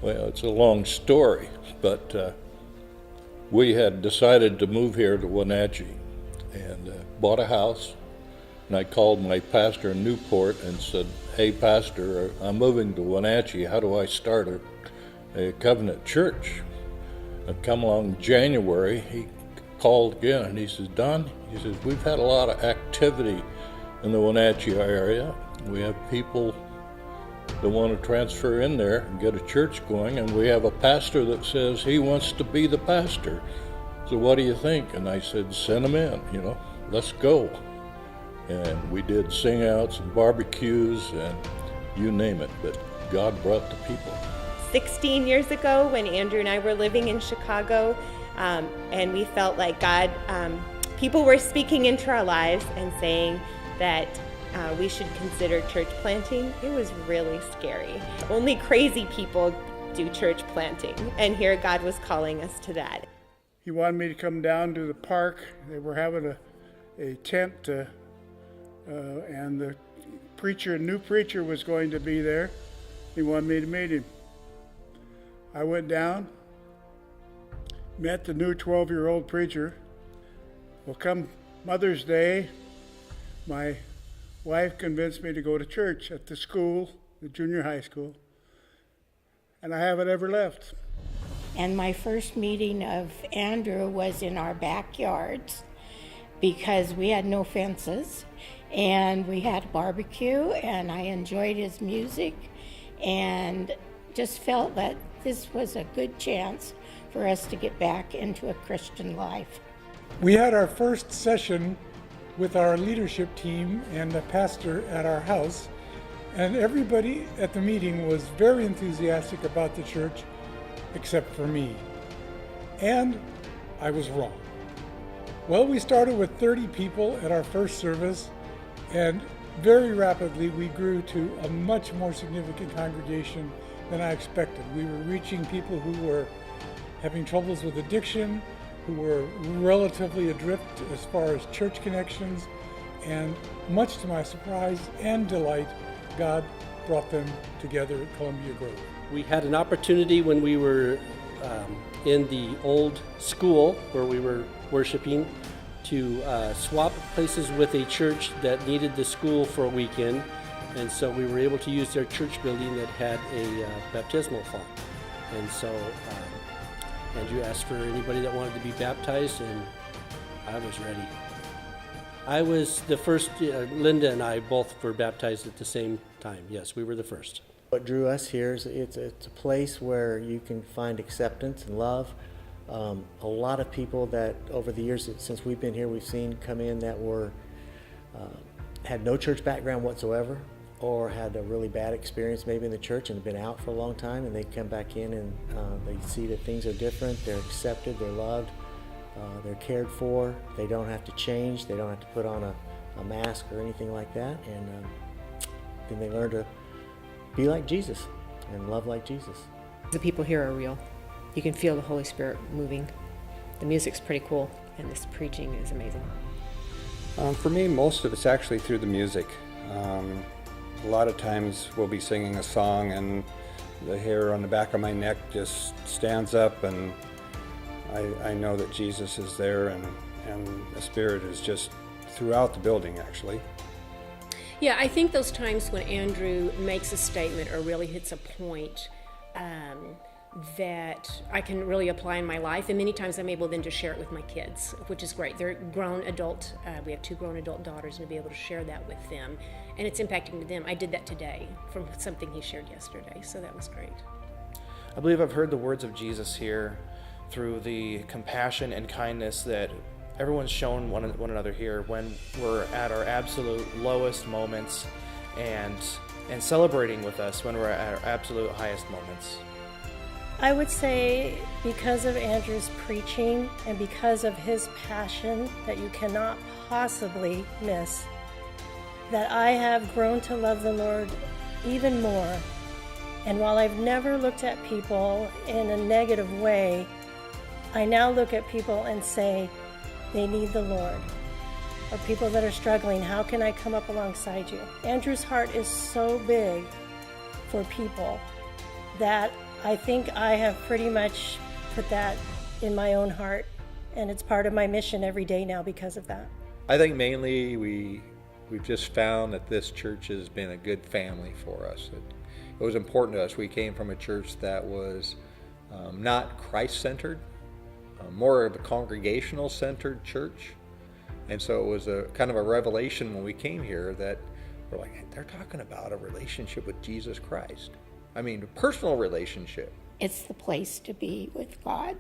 Well, it's a long story, but we had decided to move here to Wenatchee and bought a house. And I called my pastor in Newport and said, "Hey, Pastor, I'm moving to Wenatchee. How do I start a covenant church?" And come along January, he called again and he says, "Don," he says, "we've had a lot of activity in the Wenatchee area. We have people that want to transfer in there and get a church going, and we have a pastor that says he wants to be the pastor. So what do you think?" And I said, "Send him in, let's go." And we did sing-outs and barbecues and you name it, but God brought the people. 16 years ago when Andrew and I were living in Chicago, and we felt like God, people were speaking into our lives and saying that we should consider church planting. It was really scary. Only crazy people do church planting, and here God was calling us to that. He wanted me to come down to the park. They were having a tent, and the new preacher was going to be there. He wanted me to meet him. I went down, met the new 12-year-old preacher. Well, come Mother's Day, my wife convinced me to go to church at the school, the junior high school, and I haven't ever left. And my first meeting of Andrew was in our backyards because we had no fences, and we had barbecue, and I enjoyed his music and just felt that this was a good chance for us to get back into a Christian life. We had our first session with our leadership team and the pastor at our house, and everybody at the meeting was very enthusiastic about the church except for me. And I was wrong. Well, we started with 30 people at our first service, and very rapidly we grew to a much more significant congregation than I expected. We were reaching people who were having troubles with addiction, who were relatively adrift as far as church connections, and much to my surprise and delight, God brought them together at Columbia Grove. We had an opportunity when we were in the old school where we were worshiping to swap places with a church that needed the school for a weekend, and so we were able to use their church building that had a baptismal font. And so Andrew asked for anybody that wanted to be baptized, and I was ready. I was the first. Linda and I both were baptized at the same time. Yes, we were the first. What drew us here is it's a place where you can find acceptance and love. A lot of people that over the years since we've been here, we've seen come in that were had no church background whatsoever, or had a really bad experience maybe in the church and have been out for a long time, and they come back in and they see that things are different, they're accepted, they're loved, they're cared for, they don't have to change, they don't have to put on a mask or anything like that, and then they learn to be like Jesus and love like Jesus. The people here are real. You can feel the Holy Spirit moving. The music's pretty cool, and this preaching is amazing. For me, most of it's actually through the music. A lot of times we'll be singing a song and the hair on the back of my neck just stands up, and I know that Jesus is there, and the Spirit is just throughout the building, actually. Yeah, I think those times when Andrew makes a statement or really hits a point that I can really apply in my life, and many times I'm able then to share it with my kids, which is great. They're grown adult, we have 2 grown adult daughters, and to be able to share that with them, and it's impacting them. I did that today from something he shared yesterday, so that was great. I believe I've heard the words of Jesus here through the compassion and kindness that everyone's shown one another here when we're at our absolute lowest moments, and celebrating with us when we're at our absolute highest moments. I would say because of Andrew's preaching and because of his passion that you cannot possibly miss, that I have grown to love the Lord even more. And while I've never looked at people in a negative way, I now look at people and say, they need the Lord. Or people that are struggling, how can I come up alongside you? Andrew's heart is so big for people that I think I have pretty much put that in my own heart, and it's part of my mission every day now because of that. I think mainly we've just found that this church has been a good family for us. It was important to us. We came from a church that was not Christ-centered, more of a congregational-centered church. And so it was a kind of a revelation when we came here that we're like, hey, they're talking about a relationship with Jesus Christ. I mean, a personal relationship. It's the place to be with God.